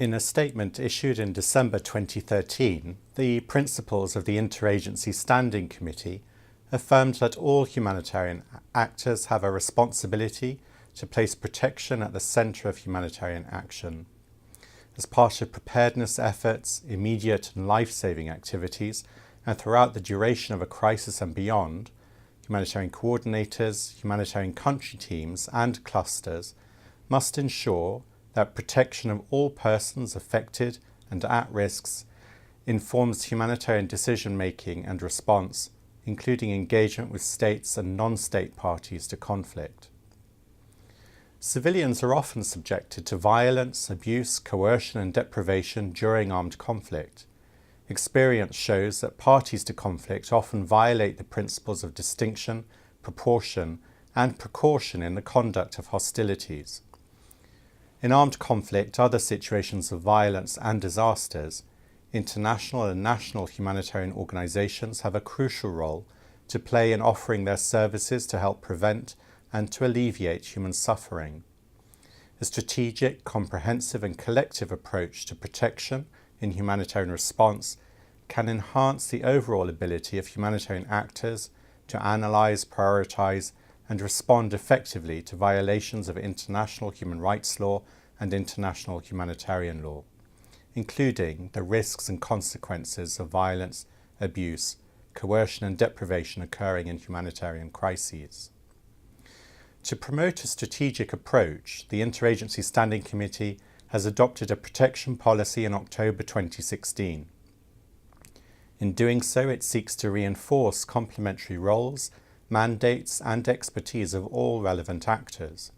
In a statement issued in December 2013, the principles of the Interagency Standing Committee affirmed that all humanitarian actors have a responsibility to place protection at the centre of humanitarian action. As part of preparedness efforts, immediate and life-saving activities, and throughout the duration of a crisis and beyond, humanitarian coordinators, humanitarian country teams and clusters must ensure that protection of all persons affected and at risks informs humanitarian decision-making and response, including engagement with states and non-state parties to conflict. Civilians are often subjected to violence, abuse, coercion and deprivation during armed conflict. Experience shows that parties to conflict often violate the principles of distinction, proportion and precaution in the conduct of hostilities. In armed conflict, other situations of violence and disasters, international and national humanitarian organisations have a crucial role to play in offering their services to help prevent and to alleviate human suffering. A strategic, comprehensive and collective approach to protection in humanitarian response can enhance the overall ability of humanitarian actors to analyse, prioritise and respond effectively to violations of international human rights law and international humanitarian law, including the risks and consequences of violence, abuse, coercion and deprivation occurring in humanitarian crises. To promote a strategic approach, the Interagency Standing Committee has adopted a protection policy in October 2016. In doing so, it seeks to reinforce complementary roles, mandates and expertise of all relevant actors.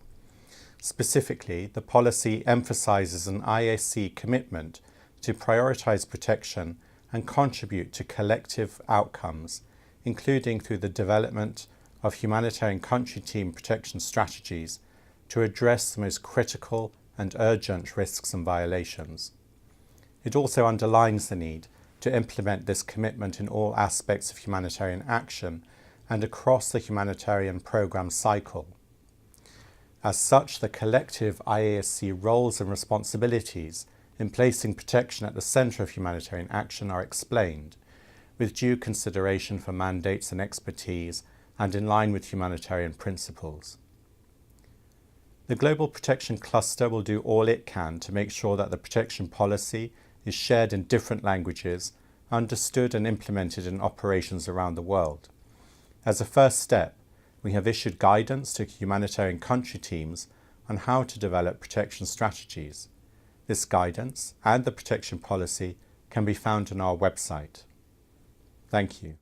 Specifically, the policy emphasises an IASC commitment to prioritise protection and contribute to collective outcomes, including through the development of humanitarian country team protection strategies to address the most critical and urgent risks and violations. It also underlines the need to implement this commitment in all aspects of humanitarian action and across the Humanitarian Programme Cycle. As such, the collective IASC roles and responsibilities in placing protection at the centre of humanitarian action are explained, with due consideration for mandates and expertise and in line with humanitarian principles. The Global Protection Cluster will do all it can to make sure that the protection policy is shared in different languages, understood and implemented in operations around the world. As a first step, we have issued guidance to humanitarian country teams on how to develop protection strategies. This guidance and the protection policy can be found on our website. Thank you.